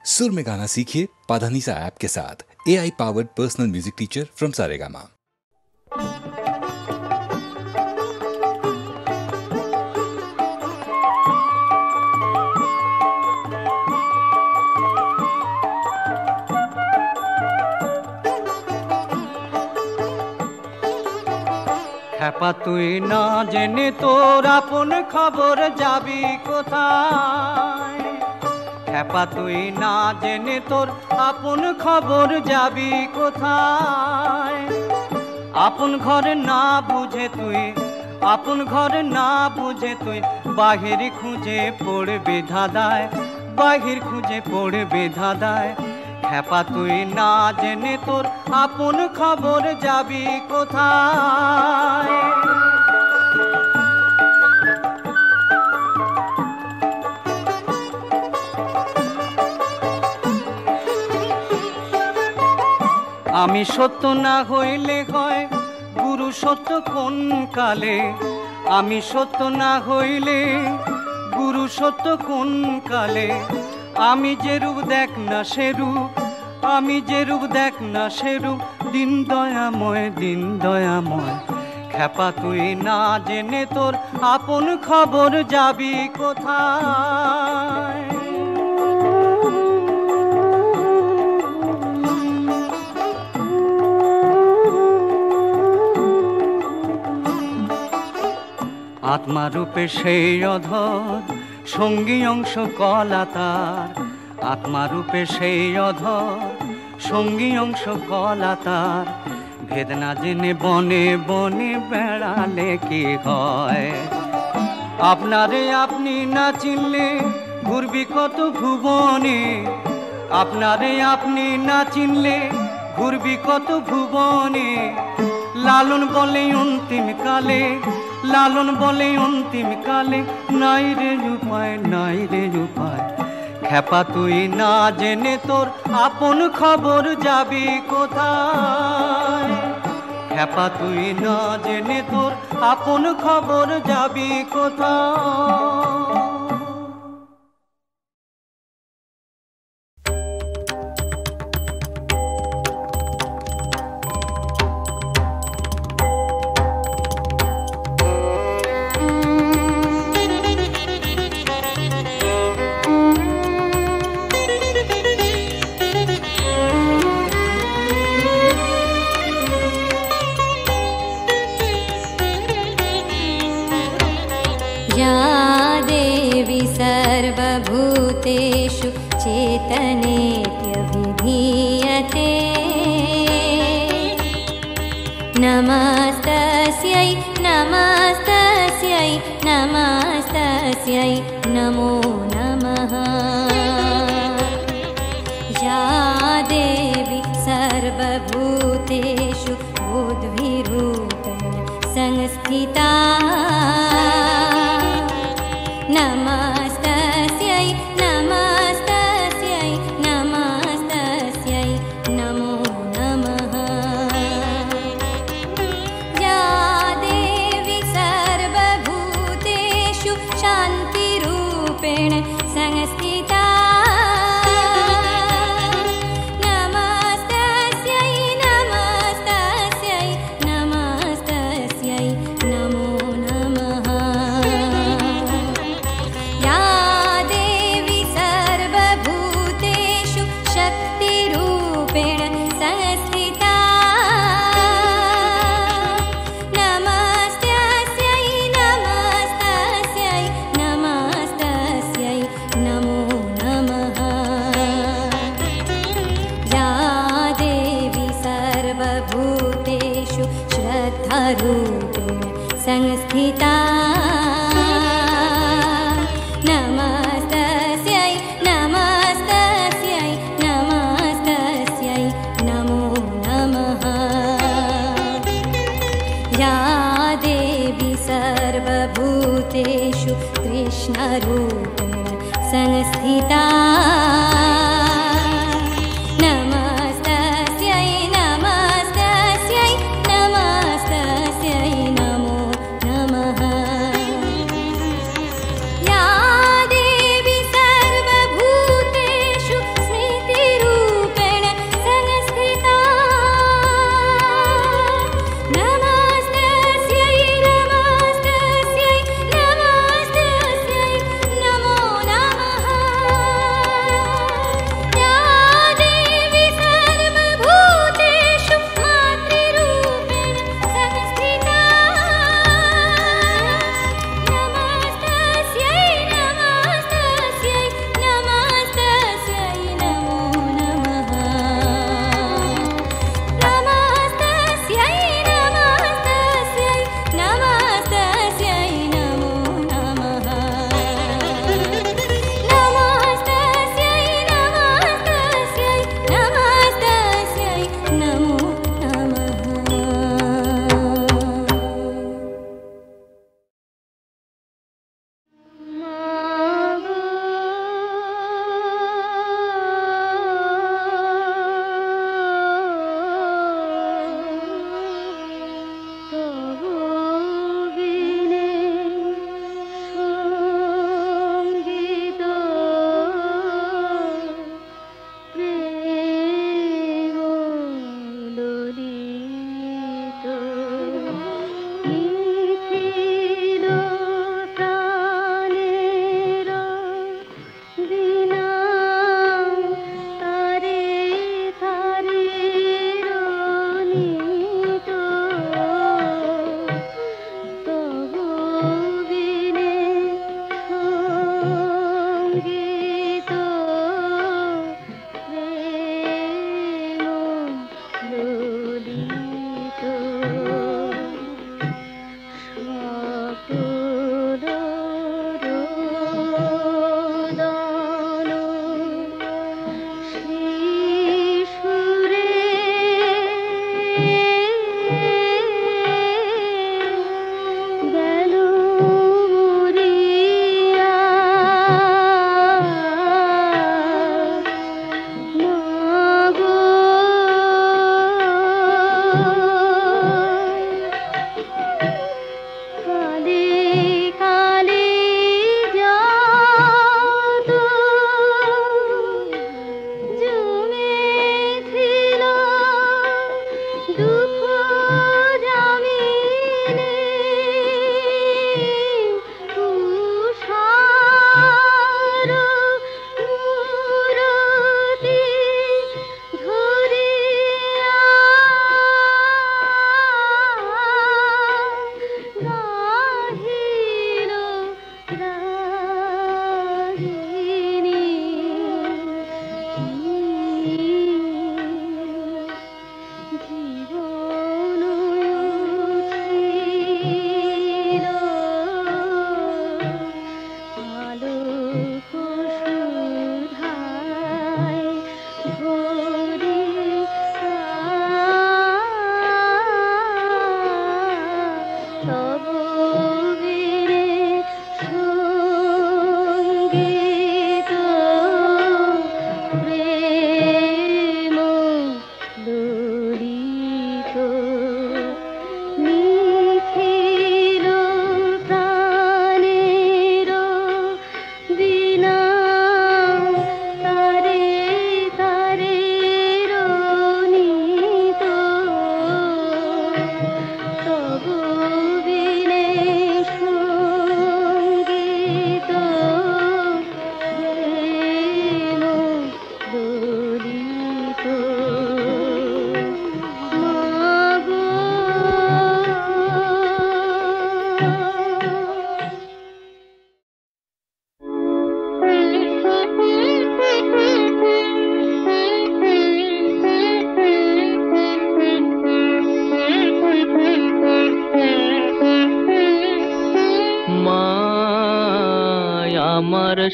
सुर में गाना सीखिए पाधानीसा ऐप के साथ। AI powered personal music teacher from Saregama. খ্যাপা তুই না জেনে তোর আপন খবর যাবি কোথায়? খ্যাপা তুই না জেনে তোর আপন খবর যাবি কোথায়? আপন ঘর না বুঝে তুই, আপন ঘর না বুঝে তুই বাহির খুঁজে পড়বি ধাঁধায়, বাহির খুঁজে পড়বি ধাঁধায়। খ্যাপা তুই না জেনে তোর আপন খবর যাবি কোথায়? আমি সত্য না হইলে হয় গুরু সত্য কোন কালে? আমি সত্য না হইলে গুরু সত্য কোন কালে? আমি যে রূপ দেখ না সে রূপ, আমি যে রূপ দেখ না সে রূপ, দিন দয়াময়, দিন দয়াময়। খ্যাপা তুই না জেনে তোর আপন খবর যাবি কোথায়? আত্মারূপে সেই অধর সঙ্গী অংশ কলা তার, আত্মারূপে সেই অধর সঙ্গী অংশ কলা তার। ভেদ না জেনে বনে বনে বেড়ালে কি হয়? আপনারে আপনি না চিনলে ঘুরবি কত ভুবনে, আপনারে আপনি না চিনলে ঘুরবি কত ভুবনে। লালন বলে অন্তিম কালে, লালন বলে অন্তিম কালে, নাই রে উপায়, নাই রে উপায়। খ্যাপা তুই না জেনে তোর আপন খবর যাবি কোথায়? খ্যাপা তুই না জেনে তোর আপন খবর যাবি কোথায়? सर्वभूतेषु चेतनेत्यभिधीयते। नमस्तस्यै नमस्तस्यै नमस्तस्यै नमो नमः। या देवी सर्वभूतेषु बुद्धिरूपेण संस्थिता। नमस्तस्यै नमस्तस्यै नमस्तस्यै नमो नमः। या देवी सर्वभूतेषु शान्तिरूपेण संस्थिता। संस्थिता। नमस्तस्यै नमस्तस्यै नमस्तस्यै नमो नमः। या देवी सर्वभूतेषु कृष्णरूपेण संस्थिता।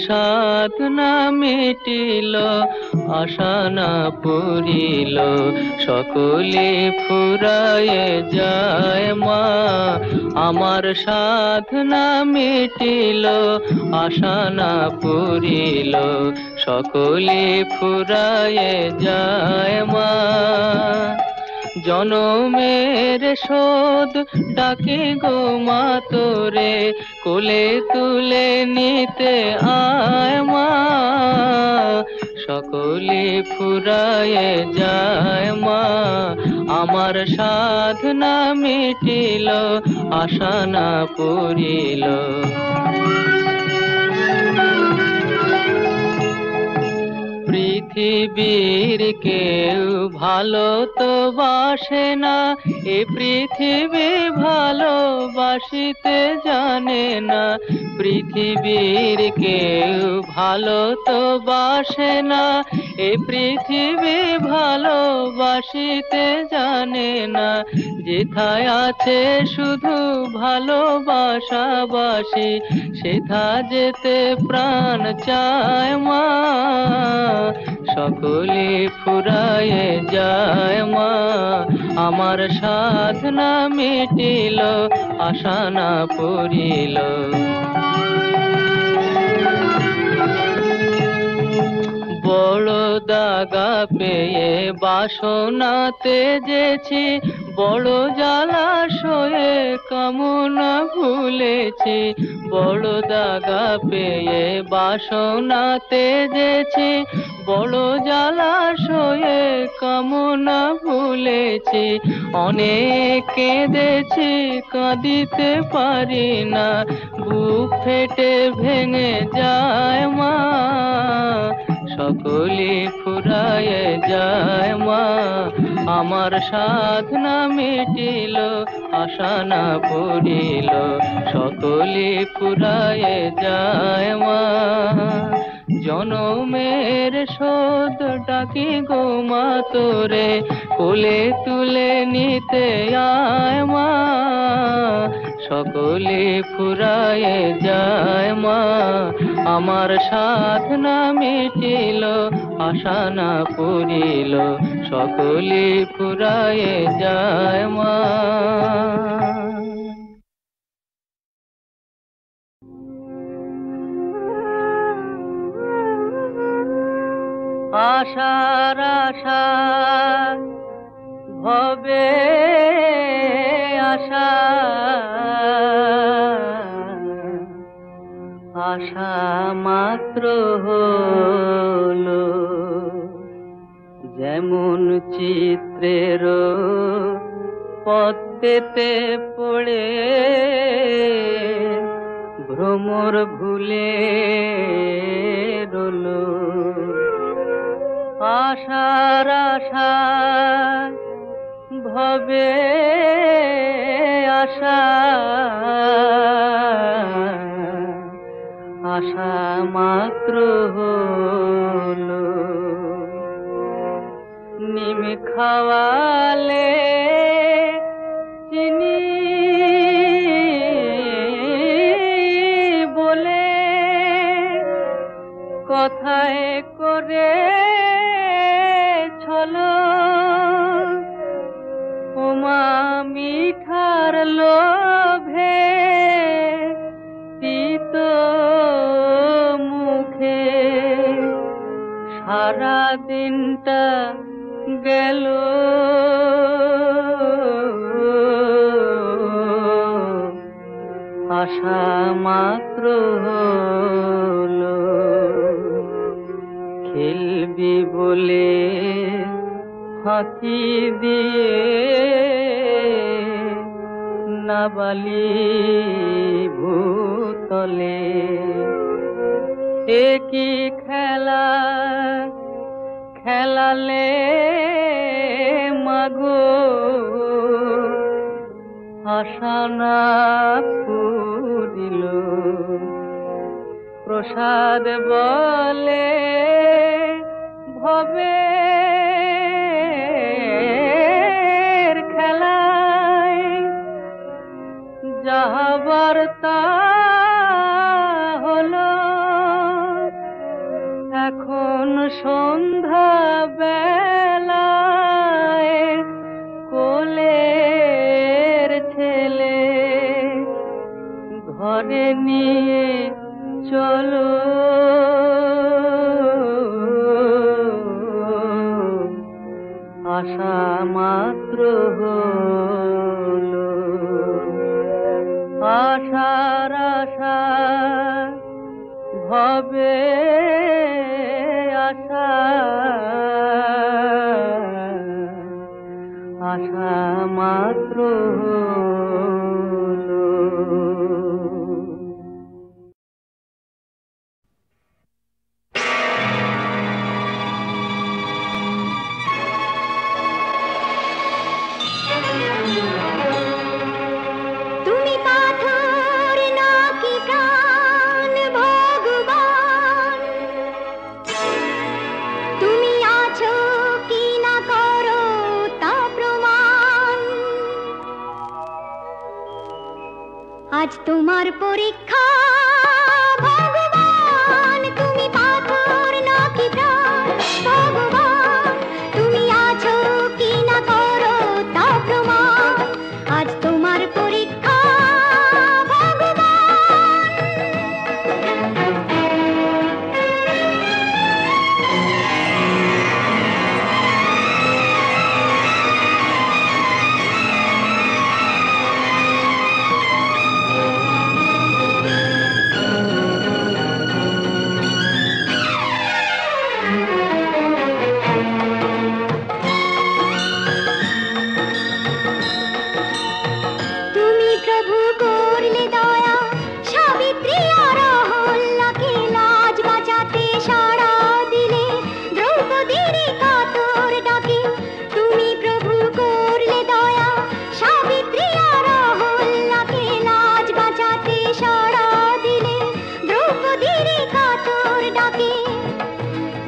সাধনা মিটিল, আশা না পুরিল, সকলে ফুরায়ে যায় মা। আমার সাধনা মিটিল, আশা না পুরিল, সকলে ফুরায়ে যায় মা। জনমের শোধ ডাকে গো মা তোরে, কোলে তুলে নিতে আয় মা। সকলে ফুরায়ে যায় মা, আমার সাধনা মিটিল, আশা না পুরিল। পৃথিবীর কেউ ভালো তো বাসে না, এ পৃথিবী ভালোবাসিতে জানে না। পৃথিবীর কেউ ভালো তো বাসে না, এ পৃথিবী ভালোবাসিতে জানে না। যেথায় আছে শুধু ভালোবাসাবাসি, সেথা যেতে প্রাণ চায় মা। সকলে ফুরায়ে যায় মা, আমার সাধনা মিটিল, আশা না পুরিল। বড় দাগা পেয়ে বাসনা তেজেছি, বড় জলাশয়ে কামনা ভুলেছি। বড় দাগা পেয়ে বাসনা তেজেছি, বড় জলাশয়ে কামনা ভুলেছি। অনেক কেঁদেছি কাঁদিতে পারি না, বুক ফেটে ভেঙে যায় মা। সকলে ফুরায়ে যায় মা, আমার সাধনা মিটিল, আশা না পুরিল। সকলে ফুরায়ে যায় মা, জনমের শোধ ডাকি গো মা তোরে, কোলে তুলে নিতে আয় মা। সকলে ফুরায়ে যায় মা, আমার সাধনা মিটিল, আশা না পুরিল। সকলে ফুরায়ে যায় মা। আশার আশা ভবে আশা, আশা মাত্র হলো যেমন চিত্রের পদ্মেতে পড়ে ভ্রমর ভুলে রলো। আশার আশা ভবে আশা, আশা মাত্র হলো নিম খাওয়ালে চিনি বলে কথায় করে ছলো। ওমা মিঠার লোভে তিত মুখে সারা দিনটা গেল। আশা মাত্র হলো খেলবি বলে ফাঁকি দিয়ে নাবালি ভূতলে। একই খেলা খেলালে মাগো আশা না পুরিল। প্রসাদ বলে ভবে খেলায় যাহাবার তা হলো। সন্ধ্যা বেলায় কোলের ছেলে ঘরে নিয়ে চলো, আশা মাত্র হলো আশার আশা ভবে আশা, আশা মাত্র হলো। তুমি পাথর নাকি প্রাণ ভগবান, তুমি আছো কি না করো তা প্রমাণ। আজ তোমার পরীক্ষা ভগবান, তুমি পাথর নাকি প্রাণ ভগবান, তুমি আছো কি না করো তা প্রমাণ। আজ তোমার পরীক্ষা ভগবান। তুমি প্রভু করলে দয়া, সাবিত্রী আর অহল্যাকে লাজ বাঁচাতে সাড়া দিলে, দ্রৌপদীর কাতর ডাকে। তুমি প্রভু করলে দয়া, সাবিত্রী আর অহল্যাকে লাজ বাঁচাতে সাড়া দিলে, দ্রৌপদীর কাতর ডাকে।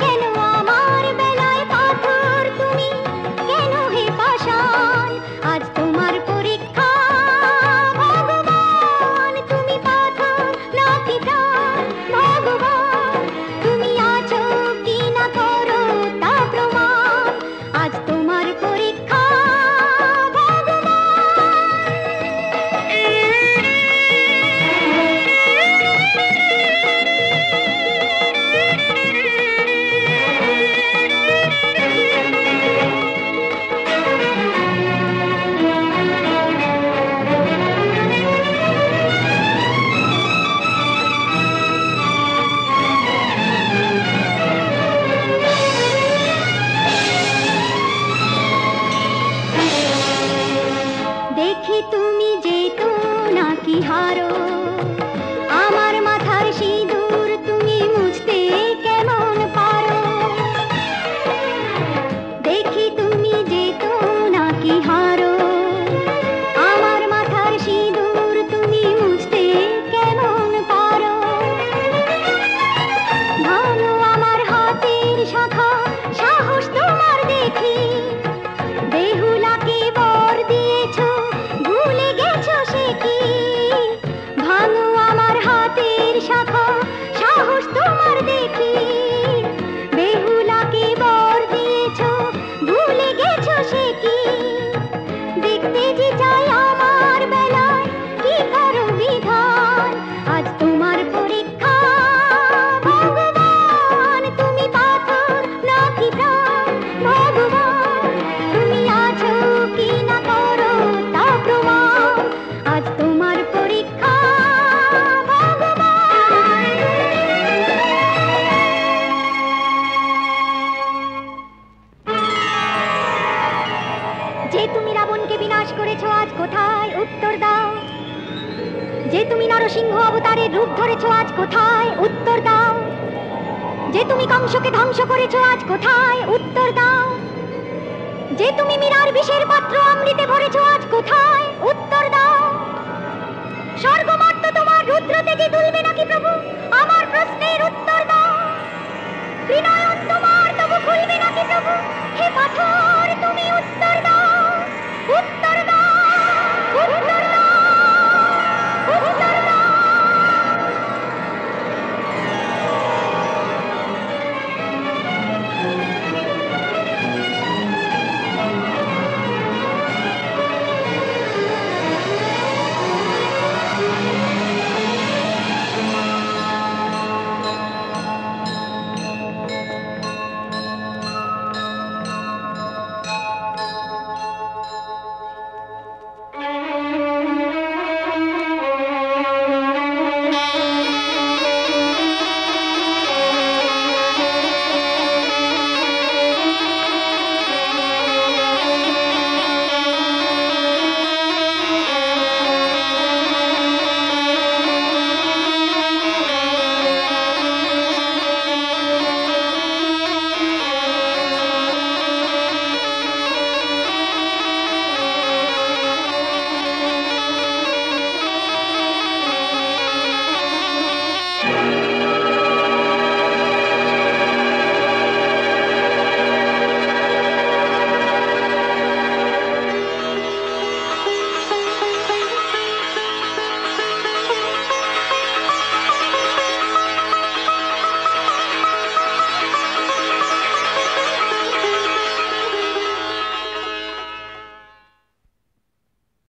কেন আমার বেলায় পাথর তুমি, কেন হে পাষাণ? আজ তোমার পরীক্ষা ভগবান, তুমি পাথর নাকি প্রাণ ভগবান, তুমি আছো কি না করো তা প্রমাণ। আজ তোমার পরীক্ষা দেখি তুমি যেতো নাকি হারো, আমার মাথার সিঁদুর তুমি মুছতে কেমন পারো। দেখি তুমি যেতো নাকি হারো, আমার মাথার সিঁদুর তুমি মুছতে কেমন পারো। ভালো আমার হাতের শাখা, সাহস তোমার দেখি, বেহুলাকে বর দিয়েছো ভুলে গেছো সে কি। ভাঙো আমার হাতের শাখা, সাহস তোমার দেখি, বেহুলাকে বর দিয়েছো ভুলে গেছো সে কি। দেখতে যে চাই আমার বেলায় কি করো বিধান। আজ তোমার পরীক্ষা ভগবান, তুমি পাথর নাকি প্রাণ ভগবান, তুমি আছো কি না করো তা প্রমাণ। আজ তোমার পরীক্ষা ভগবান। যে তুমি রাবণকে বিনাশ করেছো আজ কোথায় উত্তর দাও। যে তুমি নরসিংহ অবতারের রূপ ধরেছো আজ কোথায় উত্তর দাও। যে তুমি কংসকে ধ্বংস করেছো আজ কোথায় উত্তর দাও। যে তুমি মীরার বিষের পাত্র অমৃতে ভরেছো আজ কোথায় উত্তর দাও। স্বর্গমর্ত তোমার রুদ্র তেজে দুলবে নাকি প্রভু, আমার প্রশ্নের উত্তর দাও। বিনয়